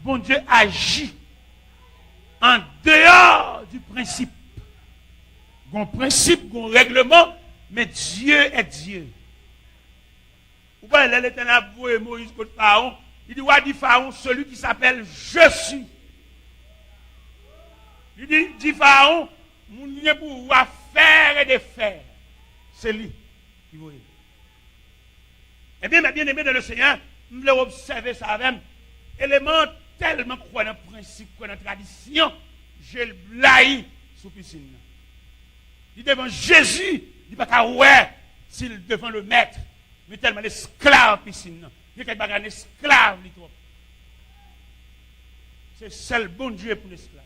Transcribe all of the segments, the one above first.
bon Dieu agit en dehors du principe. Un principe, un règlement, mais Dieu est Dieu. Vous voyez, l'Éternel a voué Moïse contre Pharaon. Il dit, ouais, dit Pharaon, celui qui s'appelle Je suis. Il dit Pharaon, mon Dieu pour faire et défaire. C'est lui qui voit. Eh bien, mes bien-aimés de le Seigneur, nous l'avons observé ça avec élément tellement croit dans le principe, croit dans la tradition, je le blaye sous piscine. Il devant Jésus, il n'y a pas ouais s'il devant le maître, mais tellement l'esclave piscine. Il y a quelqu'un esclave, c'est seul bon Dieu pour l'esclave.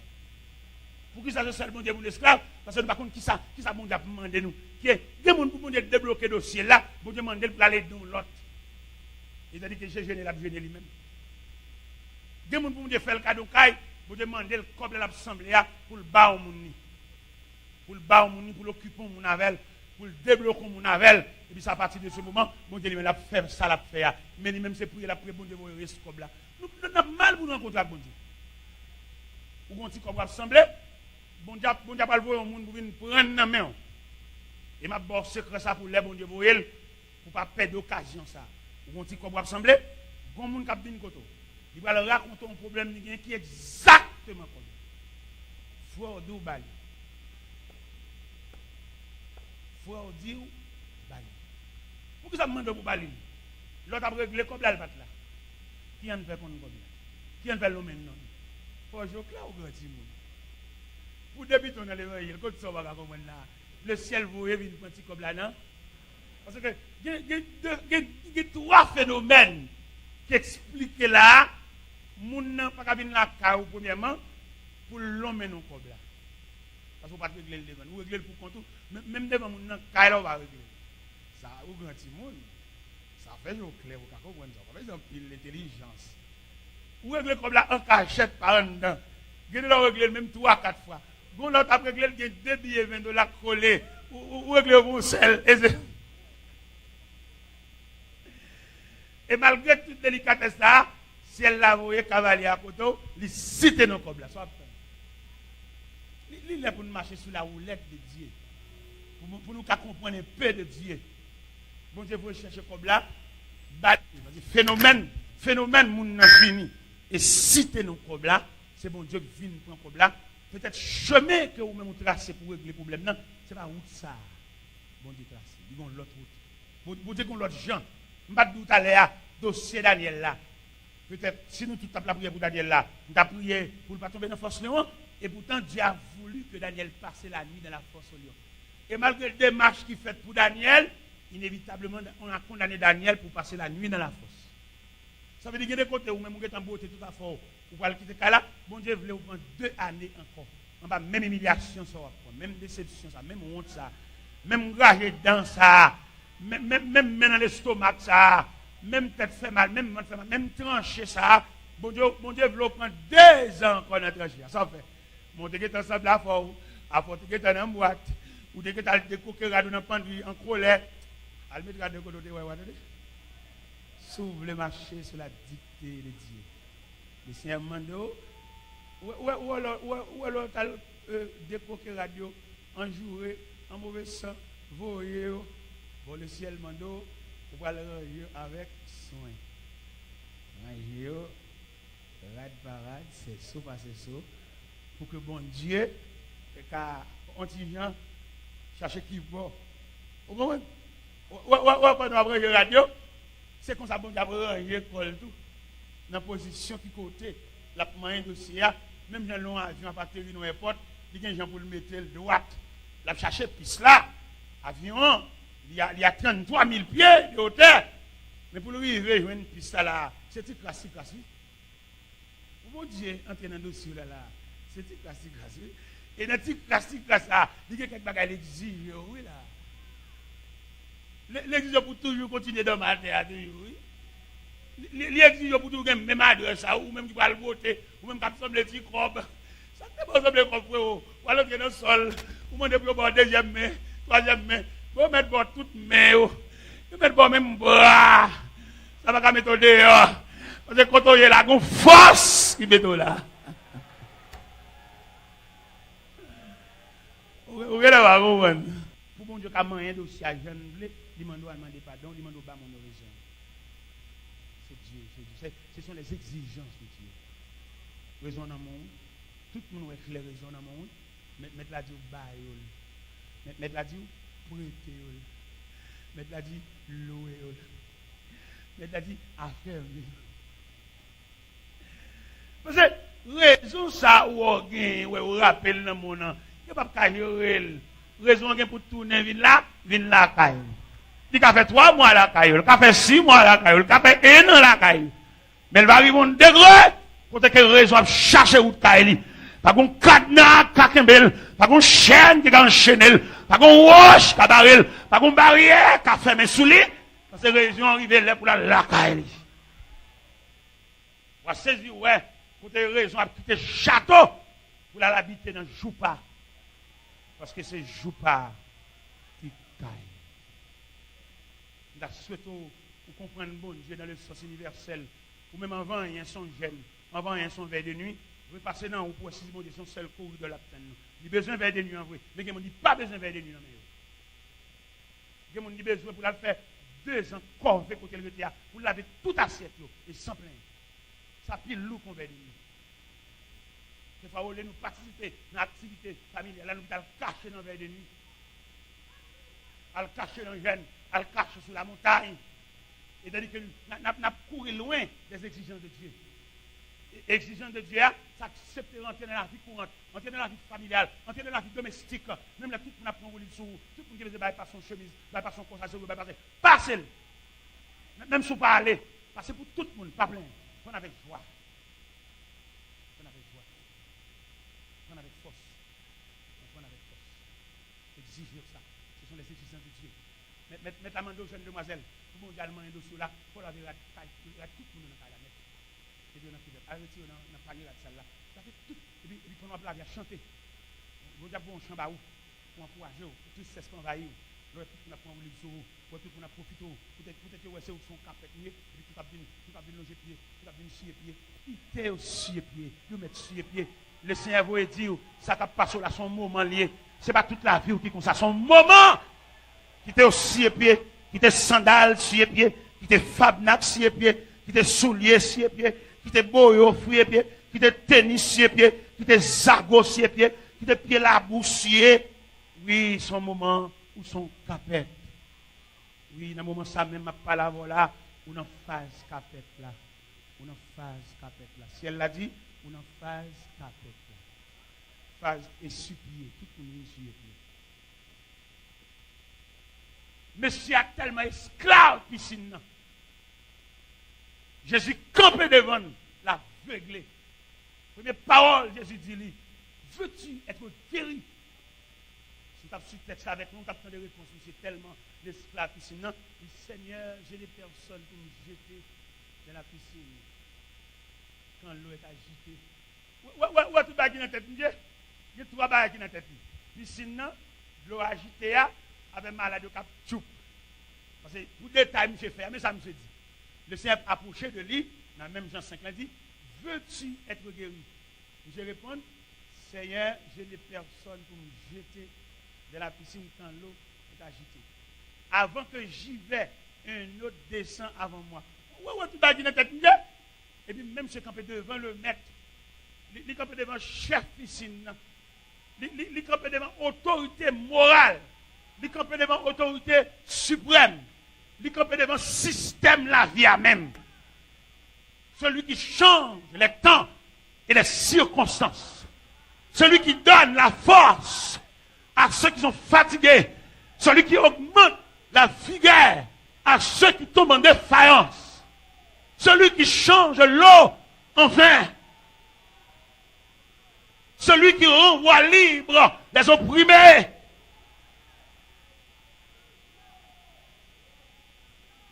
Pour qui ça c'est seul bon Dieu pour l'esclave? Parce que nous ne savons pas qui ça bon Dieu pour demander nous. Qui est des gens pour débloquer le dossier là, bon Dieu demander pour aller dans l'autre. Il a dit que j'ai gêné la gêné lui-même. Des gens pour faire le cadeau caille, pour demander le corps de l'assemblée pour le bas au monde. Pour le bas au monde, pour l'occuper mon navel, pour le débloquer mon navel. Et puis à partir de ce moment, bon Dieu lui-même l'a fait ça, l'a fait. Mais lui-même c'est prier, la prière, bon Dieu va rester comme là. Nous avons mal pour rencontrer bon Dieu. Ou quand il comme assemblée, bon Dieu pas le voir au monde pour venir prendre la main. Et m'a bon secret ça pour les bon Dieu pour pas perdre l'occasion ça. Ou quand il comme assemblée, bon monde qui vient côté. Il va leur raconter un problème qui est exactement comme ça. Faut dire bali. Faut dire bali. Pourquoi ça me demande pour bali? L'autre a réglé comme là le bat là. Qui en fait qu'on comme là? Qui en fait l'homme non? Faut jouer là au grand monde. Pour débuter dans les voyelles, quand ça va comme là, le ciel vous est une petite comme là non? Parce que il y a trois phénomènes qui expliquent là. Moun nan pas venir la caille premièrement pour l'homme non comme là. Parce qu'on pas régler le devant, ou régler pour compte même devant moun nan caille là on va régler. Ça au grand monde. Ça fait jo clair ou ka comprendre ça. Par exemple, l'intelligence. Ou régler comme là en cachette par en dedans. Gade là régler même 3 4 fois. Gon l'autre a régler il y a 2 billets $20 collés ou régler pour seul et malgré toute délicatesse là, si elle l'a voyé cavalier à côté, il cite nos comme là. Il est pour nous marcher sur la roulette de Dieu. Pour nous comprendre un peu de Dieu. Bon Dieu, vous cherchez comme là, phénomène, moun nan fini. Et cite nos comme là, c'est bon Dieu qui vient prendre comme là. Peut-être chemin que vous même tracez pour régler le problème, non, c'est pas route ça. Bon Dieu tracé. Ils ont l'autre route. Bon Dieu, qu'on l'autre gens. Je ne vais pas tout à l'heure, dossier Daniel là. Peut-être, si nous tout la prière pour Daniel là, nous avons prié pour ne pas tomber dans la force lion, et pourtant Dieu a voulu que Daniel passe la nuit dans la force lion. Et malgré les démarches qu'il fait pour Daniel, inévitablement, on a condamné Daniel pour passer la nuit dans la fosse. Ça veut dire qu'il y a des côtés où même vous êtes en beauté tout à fait, vous pouvez quitter là, bon Dieu voulait vous prendre 2 années encore. On va même humiliation, ça, même déception, ça, même honte, ça, même rage dans ça, même dans l'estomac, ça. Même tête fait mal, même tranché ça. Bon Dieu veut prendre 2 ans encore dans trancher. Ça fait. Mon Dieu est ensemble à fort, à fort tu es en boîte, ou tu es allé décoquer radou dans pendu en colère. Al mettre radou côté ouais. S'ouvre le marché sur la dictée de Dieu. Le Seigneur mando ou alors décoquer radio en jouer en mauvais sang, voyer bon le ciel mando pour aller avec soin. Ranger, rad parade, c'est ça, passer ça. Pour que bon Dieu, car on t'y vient, chercher qui va. Vous comprenez? Pendant la radio, c'est comme ça, bon Dieu, ranger l'école tout. Dans la position qui côté, la moyen dossier, même dans l'avion, à partir de l'aéroport, il y a des gens pour le mettre le droite. La chercher piste là, avion. Il y a 33 000 pieds de hauteur. Mais pour le arriver, il y a une piste là. C'est tout classique. Mon Dieu, entrer dans le dossier là. C'est tout classique. Et dans tout classique là, il y a quelques bagages l'exige, oui là. L'exige pour toujours continuer dans ma terre, oui. L'exige pour toujours même adresse, ou même qui va le voter, ou même qui va sembler petit crobe. Ça ne peut pas sembler comme frère. Ou alors qu'il y a dans le sol, ou même pour le deuxième main, troisième main. Vous mettez bon toutes mains, vous mettez bon même bras, ça va pas mettre dehors. Parce que quand on est là, on force place qui met là. Vous allez voir, pour mon Dieu, quand il y a un dossier à jeune, il demande à demander pardon, il demande à mon raison. C'est Dieu, c'est Dieu. Ce sont les exigences de Dieu. Raison dans mon monde. Tout le monde a les raisons dans mon monde. Mettre la dit au bail. Mettre la dit au prêter. Mettre la dit louer. Mettre la dit affaire. Parce que raison ça ou rappelle dans mon nom. Il n'y a pas de raison pour tourner vin là caille. Il a fait 3 mois la caille, il a fait 6 mois la caille, il a fait 1 an la caille. Mais il va arriver un degré pour que raison a chercher où caille. Pas qu'on cadenas kakembel, pas qu'on chaîne qui enchaîner, pas qu'on roche qui barrel, pas qu'on barrière qui fermer sous lui parce que raison arriver là pour la caille. On va saisir ouais, pour que raison a quitté château pour l'habiter dans Joupa. Parce que c'est Joupa qui caille. Nous souhaitons comprendre bon Dieu dans le sens universel. Ou même avant, il y a son gêne. Avant, il y a son veille de nuit. Vous passez dans ou pour essayer de son seul cours de la peine. Il y a besoin de veille de nuit en vrai. Mais il n'y a pas besoin de veille de nuit en vrai. Il y a besoin pour la faire 2 ans corvée côté le théâtre. Pour laver toute assiette et sans plaindre. Ça pile loup qu'on veille de nuit. Il faut nous participer dans l'activité familiale. Là, nous allons cacher dans la veille de nuit. Allons cacher dans le jeune. Allons cacher sur la montagne. Et c'est-à-dire que nous avons couru loin des exigences de Dieu. Les exigences de Dieu, ça accepte d'entrer dans la vie courante, entrer dans la vie familiale, entrer dans la vie domestique. Même là, tout le monde apprend au lit sous, tout le monde qui veut par son chemise, par son consacre, passez. Même si vous parlez, passez pour tout le monde, pas plein. Prenez avec joie. Prenez avec force. Prenez avec force. Exiger ça. Ce sont les exigences de Dieu. Mettez la main aux jeunes demoiselles. Tout le monde a le dossier là. Il faut la verre tout le monde dans la mettre. Et puis on a fait arrêtez dans le panier de celle-là. Ça fait tout. Et puis pendant la vie à chanter. Vous avez un chant baou. Pour encourager. Tout ce qu'on va y. Tout le monde a pris un livre sur vous. Tout le monde a profité. Peut-être que c'est son capet mieux. Et puis tout a bien loger pied. Tout a bien scier pied. Il était aussi pied. Il met scier pied. Le Seigneur vous dit, ça t'a passé là son moment lié. Ce n'est pas toute la vie qui comme ça. Son moment qui était aussi pied, qui était sandales sur pied, qui était fabnac sur pied, qui était soulier sur pied, qui était boyo sur pied, qui était tennis sur pied, qui était zargo sur pied, qui était pied la boussier. Oui, son moment ou son capet. Oui, dans le moment ça même, ma parole là, ou dans phase capet là. Ou dans phase capet là. Si elle l'a dit, ou dans phase capet là. Phase essuie-pied, tout le monde essuie-pied. Monsieur a tellement esclave piscine. Jésus campé devant l'aveuglé. Première parole, Jésus dit, veux-tu être guéri? Si tu as su texte avec nous, tu as des réponses. C'est tellement l'esclave piscine. Le Seigneur, j'ai des personnes pour me jeter dans la piscine. Quand l'eau est agitée. Ouais, tout le monde dans la tête. Il y a 3 bagages dans la tête. Piscine, l'eau agitée, avec maladie au cap tchoup. Parce que pour détail, monsieur fait, mais ça me dit. Le Seigneur approché de lui, dans même Jean 5, il dit, veux-tu être guéri? Je réponds, Seigneur, j'ai des personnes pour me jeter de la piscine quand l'eau est agitée. Avant que j'y vais, un autre descend avant moi. Ouais, tout le monde dans la tête. Et puis même se camper devant le maître, il camper devant chef piscine, il camper devant autorité morale. Il campe devant l'autorité suprême. Il campe devant le système la vie à même. Celui qui change les temps et les circonstances. Celui qui donne la force à ceux qui sont fatigués. Celui qui augmente la vigueur à ceux qui tombent en défaillance. Celui qui change l'eau en vin. Celui qui renvoie libre les opprimés.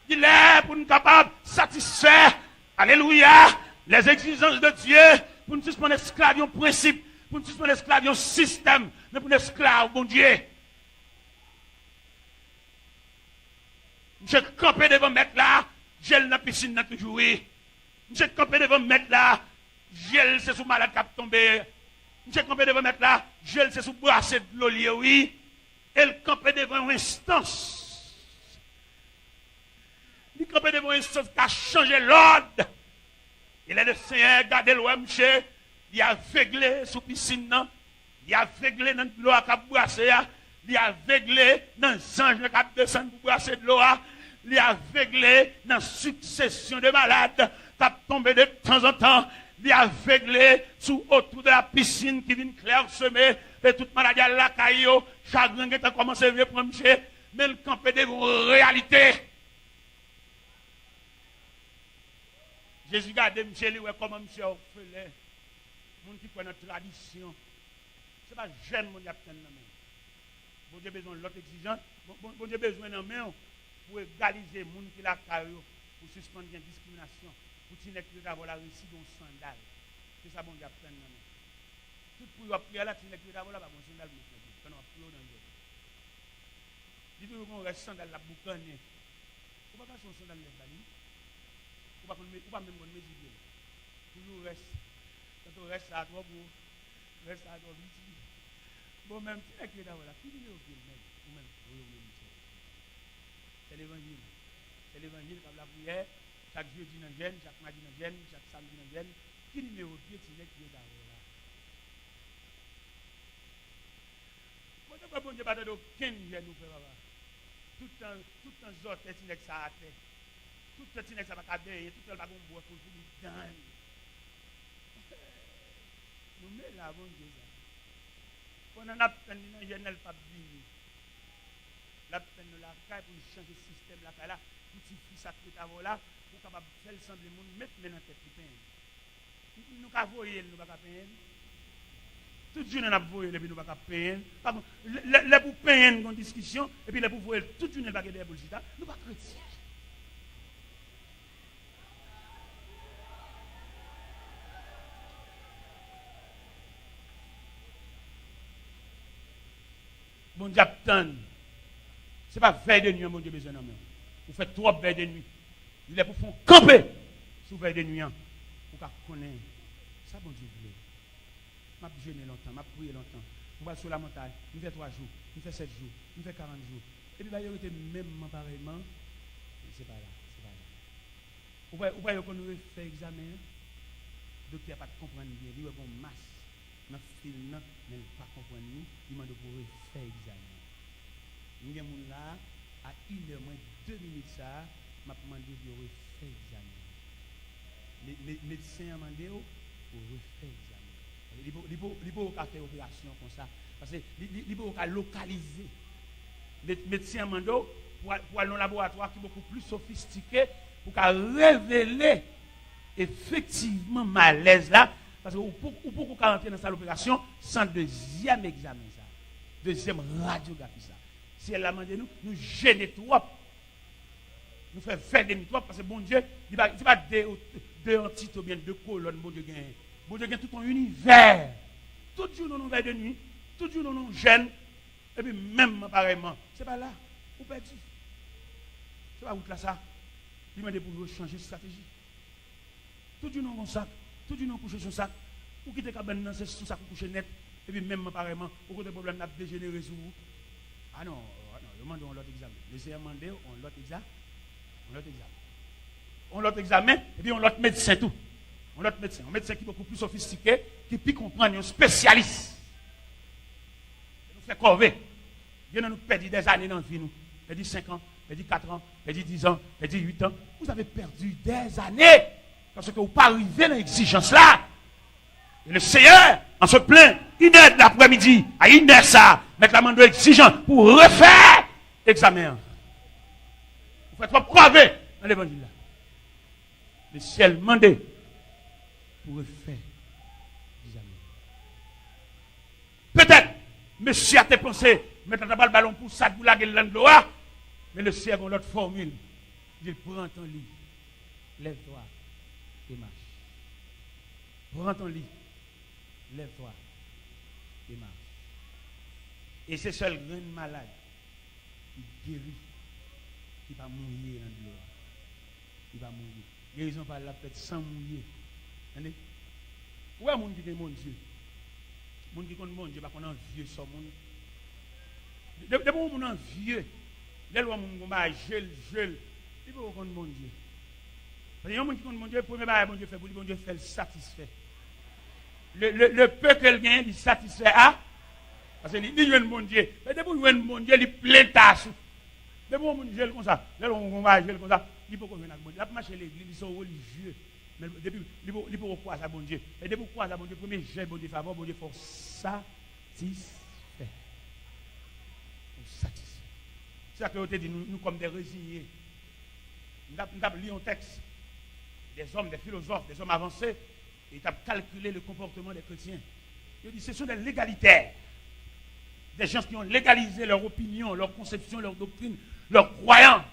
Il est pour nous capables de satisfaire, alléluia, les exigences de Dieu, pour nous suspendre l'esclave un principe, pour nous suspendre l'esclave un système, mais pour nous esclaves, bon Dieu. Je campé devant mettre là, j'ai la piscine toujours. Je campé devant mettre là, Gel, c'est sous malade qui a tombé. Monsieur campé devant mettre là. Gel, c'est sous brassé de l'eau, oui. Elle campé devant une instance. Il campé devant une instance qui a changé l'ordre. Il est le Seigneur, gardez l'OMG. Il a aveuglé sous piscine. Il a aveuglé dans l'eau qui a brassé. Il a aveuglé dans les anges qui a descendu pour brasser de l'eau. Il a aveuglé dans la succession de malades qui a tombé de temps en temps. Il a aveuglé sous autour de la piscine qui vient clairsemer. Et toute maladie à la caillou, chagrin qui a commencé à venir pour monsieur. Mais le camp est de réalité. Jésus garde monsieur, lui, comment monsieur orphelin. Moun qui connaît notre tradition. Ce n'est pas jeune moun qui a besoin de bon Dieu besoin de l'autre exigeant. Bon Dieu besoin de main pour égaliser les gens qui la carrière, pour suspendre la discrimination, pour tirer d'avoir la réussite d'un sandal. C'est ça bon Dieu a besoin de main. Tout pour y prier là, tirer d'avoir la bon sandal. Quand on a prié dans le dites-vous qu'on reste sandal la boucané. Ou pas son sandal les bali. Ou pas même qu'on mesure. Toujours reste. Quand on reste à toi pour reste à toi vite. Bon, même si la clé d'avoir la qui numéro de même, ou même, c'est l'évangile. C'est l'évangile comme la prière, chaque jeudi dans le jeûne, chaque mardi dans le jeûne, chaque samedi dans le jeûne. Qui numéro de pied, c'est la clé d'avoir là. Bon Dieu, pas d'aucun jeûne nous fait papa. Tout le temps, zot, c'est une ça à terre. Tout le temps, c'est ça va caber, tout le temps, on boit pour nous donner. Nous mettons là, bon Dieu. On a peine de ne pas venir. La peine de la caille pour changer le système la caille là, pour que tu sacré d'avoir là, pour capable faire sembler le monde, mettre dans la tête de peine. Nous avons voyé, nous ne pouvons pas payer. Tout le jour, nous avons voyé, et puis nous ne pouvons pas payer. Les pour payer une discussion, et puis les pour voyer, tout le jour, nous ne pouvons pas payer des bullshit. Nous ne pouvons pas chrétiens. Bon Dieu, ce n'est pas veille de nuit, mon Dieu, besoin de nous. Vous faites trop veille de nuit. Il est pour faire camper sous veille de nuit. Pour qu'on connaisse. Ça, bon Dieu, voulait. Je vais jeûner longtemps, je vais prier longtemps. Je vais sur la montagne, je fais 3 jours, je fais 7 jours, je fais 40 jours. Et puis, il y a même pareillement. C'est pas là. C'est pas là. Vous voyez qu'on nous fait examen. Le docteur n'a pas comprendre bien. Il y a une masse. Dans le film, mais il n'a pas compris. Il m'a demandé pour faire examen. Nous avons là, à 1h moins 2 minutes, ça, m'a demandé de refaire examen. Les médecins ont demandé pour refaire examen. Il faut faire opération comme ça. Parce qu'il faut localiser. Les médecins ont demandé pour aller dans un laboratoire qui est beaucoup plus sophistiqué pour révéler effectivement malaise là. Parce que pour qu'on rentrer dans cette opération, sans deuxième examen, ça. Deuxième radiographie, ça. Si elle a demandé nous gêner trop. Nous faisons faire des nuits trop, parce que bon Dieu, il ne va pas deux entités ou bien deux colonnes, bon Dieu gagne. Bon Dieu gagne tout un univers. Tout jour nous veillons de nuit, tout jour nous gênons, et puis même pareillement. Ce n'est pas là, vous perdez. Ce n'est pas où là ça. Il m'a demandé pour nous changer de stratégie. Tout jour nous avons ça. Tout le monde couche sur ça. Ou quitter cabane c'est sous ça pour coucher net. Et puis même apparemment, au côté problème n'a dégénéré sur vous. Ah non, demandons l'autre examen. Laissez demander on l'autre examen. On l'autre examen et puis on l'autre médecin tout. On l'autre médecin, un médecin qui est beaucoup plus sophistiqué, qui peut comprendre un spécialiste. Nous fait corvée. Nous nous perdu des années dans la vie nous. Perdu 5 ans, perdu 4 ans, perdu 10 ans, perdu 8 ans. Vous avez perdu des années. Parce que vous ne pouvez pas arriver dans l'exigence là. Et le Seigneur, en se plaint, 1h de l'après-midi, à 1h ça, mettre la main exigeant pour refaire l'examen. Vous faites trop braver dans l'évangile là. Le ciel demandé pour refaire l'examen. Peut-être, monsieur a pensé, mettre le ballon pour ça, pour la gueule l'endroit, mais le ciel a l'autre formule. Il prend ton lit, lève-toi. Et marche. Prends ton lit, lève-toi et marche. Et c'est seul grand malade qui guérit, qui va mourir dans l'eau. Il va mourir. Guérison par la tête sans mourir. Entendez? Ouais, moun qui est mon Dieu. Moun qui connaît mon Dieu, pas qu'on a vieux ça moun. De bon moun en vieux. Les lois moun ba gel, il peut connaître mon Dieu. Parce que moun qui connaît mon Dieu, premier bail mon Dieu fait pour lui, mon Dieu fait le satisfait. Le peu qu'elle gagne, il satisfait à parce que il dit bon Dieu. Mais de bon Dieu, il plein tasse. De bon moun gel comme ça. Les lois moun ba gel comme ça, il peut connaître bon Dieu. La marcher l'église, ils sont religieux. Mais depuis, il faut croire à bon Dieu. Et depuis croire à bon Dieu, premier jet, bon Dieu faveur, bon Dieu faut satisfaire. Satisfaire. C'est ça que vous dit, nous comme des résignés. Nous avons lu un texte des hommes, des philosophes, des hommes avancés, et ils ont calculé le comportement des chrétiens. Ils ont dit, ce sont des légalitaires. Des gens qui ont légalisé leur opinion, leur conception, leur doctrine, leur croyance.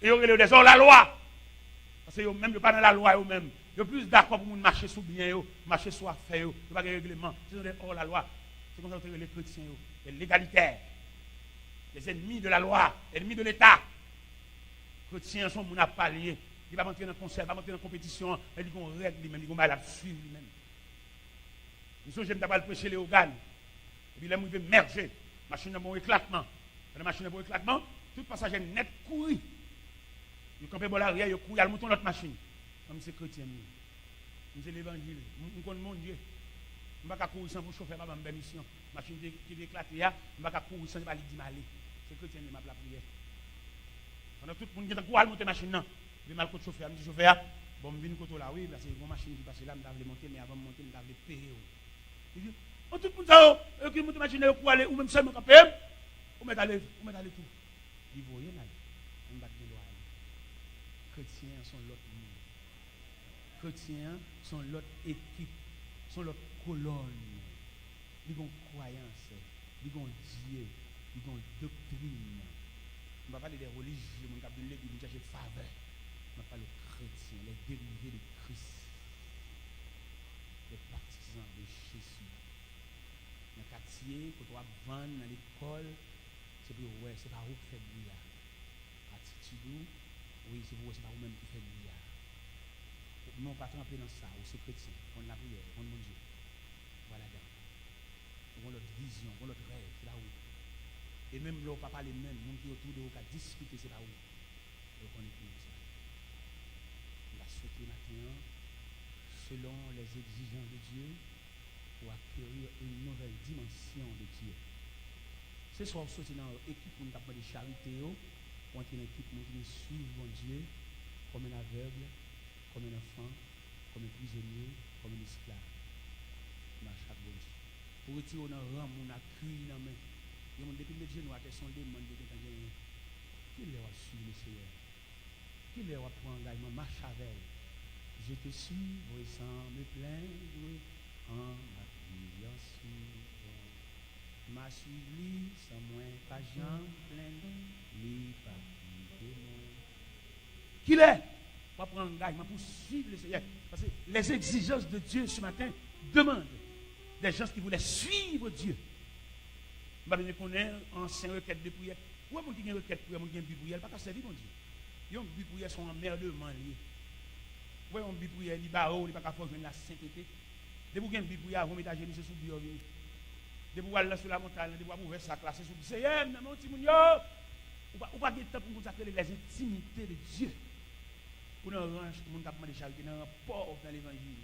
Et ils ont des hors la loi. Parce que même pas dans la loi eux-mêmes. Ils sont plus d'accord pour marcher sous bien, marcher sous affaire, il n'y a pas de règlement. Ce sont des hors la loi. C'est comme ça que les chrétiens, les légalitaires, les ennemis de la loi, ennemis de l'État. Les chrétiens sont mon appalier. Il va entrer dans le concert, il va entrer dans la compétition, il va règle lui-même, il va suivre lui-même. Nous sommes jamais prêcher les organes. Et puis là, il veut merger. La machine a bon éclatement. La machine a bon éclatement, tout passager net courir. Il campé bon l'arrière, il court, il monte l'autre machine. Comme c'est chrétien. C'est l'évangile. Nous connaissons mon Dieu. Je ne vais pas courir sans vous chauffer, pas ma mission. La machine qui éclate, je ne vais pas courir sans pas lui dire aller. C'est chrétien qui m'a la prière. Pendant tout le monde qui est en monter la machine, je vais mal contre chauffeur. Je dis chauffeur, bon, je viens côté là, oui, parce que une machine qui passe là, je vais monter, mais avant de monter, je vais payer. Il dit, tout le monde ça, qui monte la machine, pour aller, ou même seulement camper, ou mettre aller tout. Il voit rien aller. On va dire chrétiens sont l'autre monde. Chrétiens sont l'autre équipe, sont l'autre colonne. Ils ont croyance, ils ont Dieu, ils ont doctrine. On ne va pas parler des religieux, on va parler de l'église, chercher faveur. On va parler des chrétiens, les dérivés de Christ, les partisans de Jésus. Dans le quartier, quand on va vendre dans l'école, c'est pour ouais, c'est pas où qui fait bouillard. Attitude, oui, c'est pour c'est pas vous-même qui fait bouillard. Non, pas tremper dans ça, ou c'est chrétien, on la prière, on mon Dieu. Voilà, on a notre vision, on a notre rêve, c'est là où. Et même là, papa les mêmes, les gens qui autour de vous, qui discutent, c'est là où. Donc on est plus ça. On va souhaiter maintenant, selon les exigences de Dieu, pour acquérir une nouvelle dimension de Dieu. Ce soir, on sortit dans l'équipe où nous avons des charités, on est une équipe qui suit mon Dieu comme un aveugle, comme un enfant, comme un prisonnier, comme un esclave. Marche à bon Dieu. Pour retirer dans le rang, on a crié dans la main. Depuis le genou, ils sont des demandes de quelqu'un. Qui leur a suivi le Seigneur? Qui leur a pris engagement? Marche avec. Je te suis, oui, sans me plaindre, en ma prière suivant. Ma suivi, sans moi, pas Jean plein, ni pas démon. Qui l'est? Pour prendre engagement, pour suivre le Seigneur. Parce que les exigences de Dieu ce matin demandent des gens qui voulaient suivre Dieu. Je ne connais pas ancien requête de prière. Où est-ce qu'il y a une requête de prière, il y a une prière, pas qu'à servir mon Dieu. Il y a une prière sont emmerdement liés. Où est-ce qu'il y a une prière, il n'y a pas qu'à faire la sainteté. Dès que vous avez une prière, vous mettez à genoux, c'est sous Dieu. Dès que vous allez sur la montagne, dès que vous ouvrez sa classe, c'est sous Dieu. Seigneur, mon petit mounio, ou pas de temps pour vous appeler les intimités de Dieu. Pour nous ranger, tout le monde a demandé charité dans un pauvre dans l'évangile.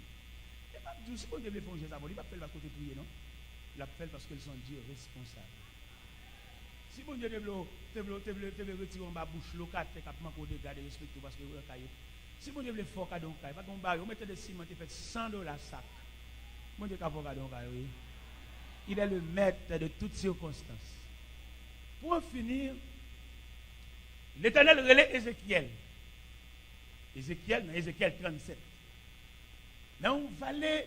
Et pas du tout, si vous devez faire un geste avant, il ne va pas faire parce que vous priez, non? Il appelle parce qu'ils sont Dieu responsables. Si bon Dieu te retirer en bas bouche locale, tu as manqué de garder respecter parce que vous avez. Si bon Dieu veut faire cadeau, pas qu'on barre, vous mettez des ciment, tu fais $100 sac. Bon Dieu qu'a fait cadeau, oui. Il est le maître de toutes circonstances. Pour finir, l'Éternel relève Ézéchiel. Ézéchiel, dans Ézéchiel 37. Dans une vallée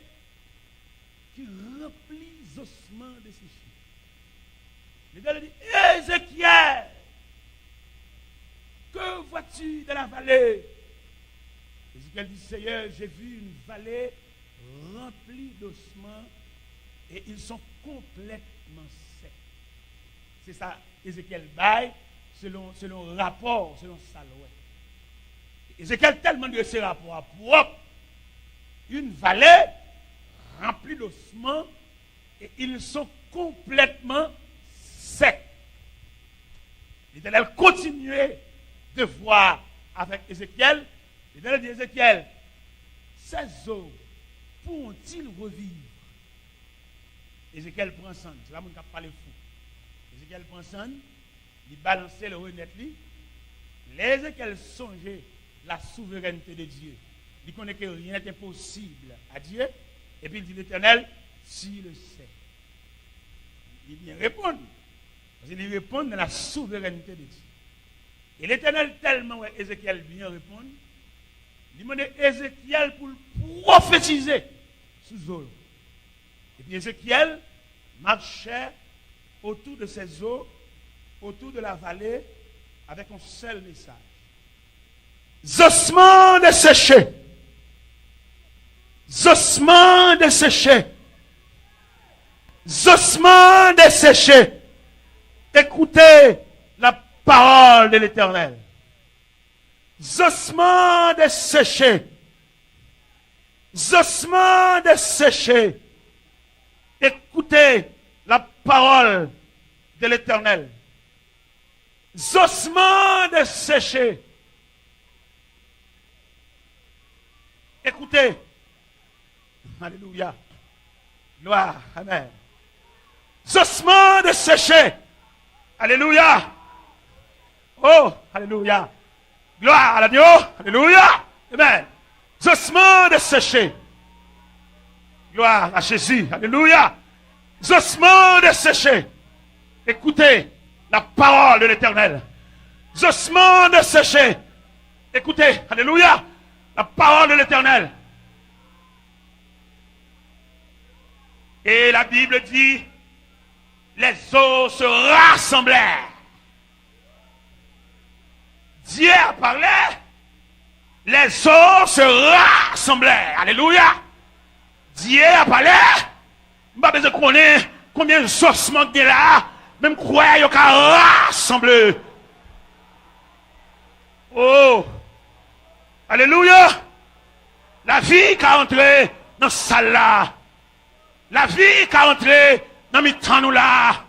qui remplit les ossements de ses chiens. L'Éternel dit, Ézéchiel, que vois-tu dans la vallée? Ézéchiel dit, Seigneur, j'ai vu une vallée remplie d'ossements et ils sont complètement secs. C'est ça, Ézéchiel baille, selon rapport, selon Salouet. Ézéchiel tellement de ces rapports propres, une vallée remplie d'ossements et ils sont complètement secs. L'Éternel continuait de voir avec Ézéchiel. L'Éternel dit Ézéchiel, ces eaux pourront-ils revivre? Ézéchiel prend son, c'est là où on a parlé fou. Ézéchiel prend son, il balançait le honnête lui. Ézéchiel songeait la souveraineté de Dieu. Il connaît que rien n'est possible à Dieu. Et puis il dit l'Éternel, s'il le sait. Il vient répondre. Parce qu'il répond dans la souveraineté de Dieu. Et l'Éternel, tellement Ézéchiel vient répondre, il demande à Ézéchiel pour prophétiser sous eau. Et puis Ézéchiel marchait autour de ces eaux, autour de la vallée, avec un seul message. Ossements desséchés. Ossements desséchés. Ossements desséchés. Écoutez la parole de l'Éternel. Ossements desséchés. Ossements desséchés. Écoutez la parole de l'Éternel. Ossements desséchés. Écoutez. Alléluia. Gloire. Amen. Ossements desséchés. Alléluia. Oh, alléluia. Gloire à Dieu. Alléluia. Amen. Ossements desséchés. Gloire à Jésus. Alléluia. Ossements desséchés. Écoutez la parole de l'Éternel. Ossements desséchés. Écoutez. Alléluia. La parole de l'Éternel. Et la Bible dit, les eaux se rassemblèrent. Dieu a parlé, les eaux se rassemblèrent. Alléluia. Dieu a parlé, je ne sais pas besoin de connaître combien de ossements il y a là, même croire qu'il y a rassemblé. Oh, alléluia. La vie qui a entré dans cette salle là. La vie qui a entré dans mes temps nous là.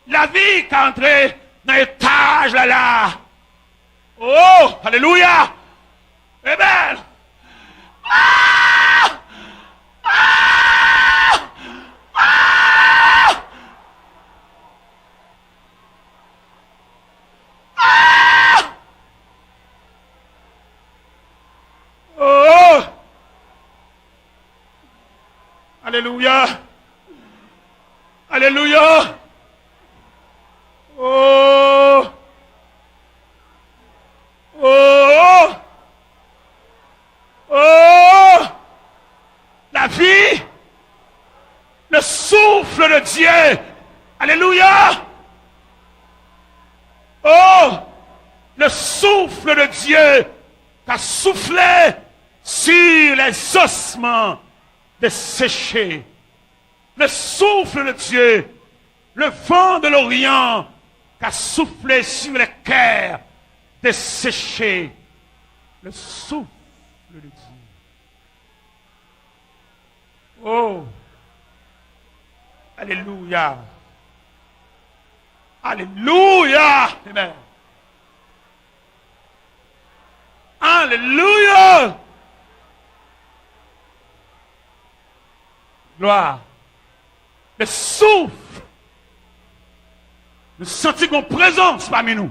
La vie qui a entré dans l'étage là là. Oh, alléluia. Eh bien. Ah! Ah! Ah! Ah! Oh! Alléluia. Alléluia. Oh. Oh. Oh. La vie. Le souffle de Dieu. Alléluia. Oh. Le souffle de Dieu qui a soufflé sur les ossements desséchés. Le souffle de Dieu, le vent de l'Orient qui a soufflé sur les cœurs desséchés. Le souffle de Dieu. Oh, alléluia. Alléluia. Amen. Alléluia. Gloire. Le souffle. Nous sentons qu'on présence parmi nous.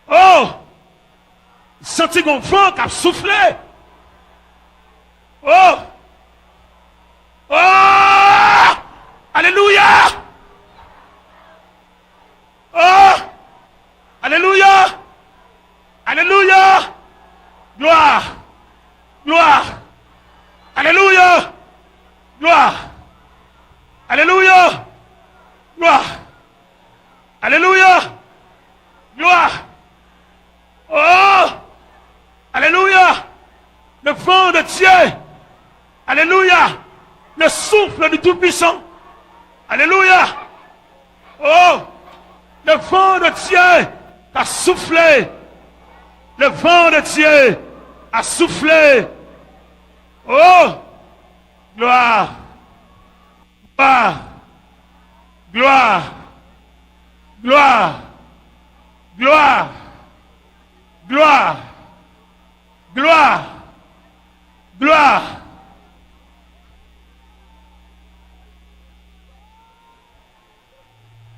Oh! Nous sentons qu'on vent qui a soufflé. Oh! Oh! Alléluia! Oh! Alléluia! Alléluia! Gloire! Gloire! Alléluia! Gloire! Alléluia! Gloire! Alléluia! Gloire! Oh! Alléluia! Le vent de Dieu! Alléluia! Le souffle du Tout-Puissant! Alléluia! Oh! Le vent de Dieu a soufflé! Le vent de Dieu a soufflé! Oh, gloire, gloire, gloire, gloire, gloire, gloire, gloire, gloire.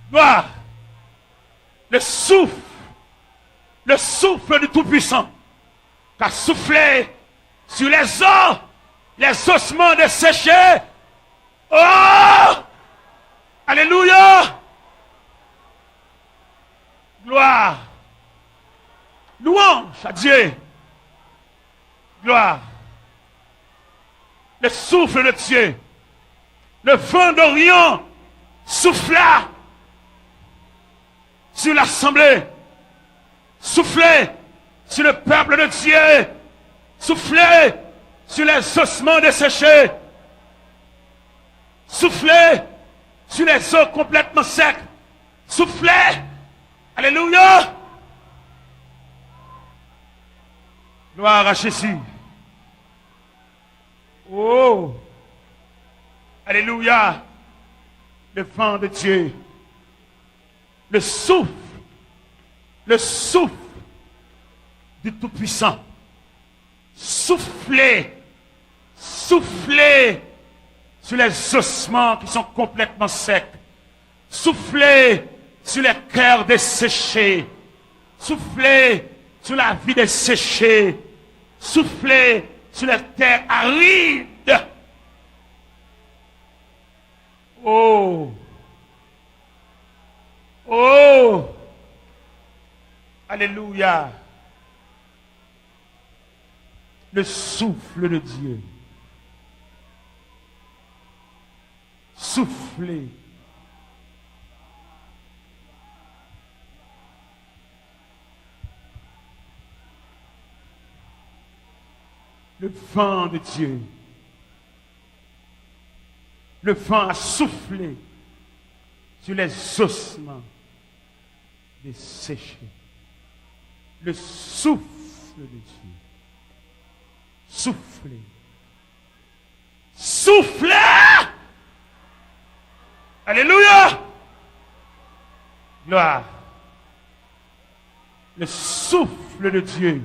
Gloire. Le souffle du Tout-Puissant, qui a soufflé sur les ossements desséchés. Oh! Alléluia! Gloire! Louange à Dieu! Gloire! Le souffle de Dieu, le vent d'Orient souffla sur l'assemblée, soufflez sur le peuple de Dieu, soufflez sur les ossements desséchés, soufflez sur les eaux complètement secs, soufflez, alléluia, gloire à Jésus. Oh, alléluia, le vent de Dieu, le souffle du Tout-Puissant. Soufflez, soufflez sur les ossements qui sont complètement secs. Soufflez sur les cœurs desséchés. Soufflez sur la vie desséchée. Soufflez sur les terres arides. Oh! Oh! Alléluia! Le souffle de Dieu. Soufflez. Le vent de Dieu. Le vent a soufflé sur les ossements desséchés. Le souffle de Dieu. Soufflez. Soufflez! Alléluia! Gloire. Le souffle de Dieu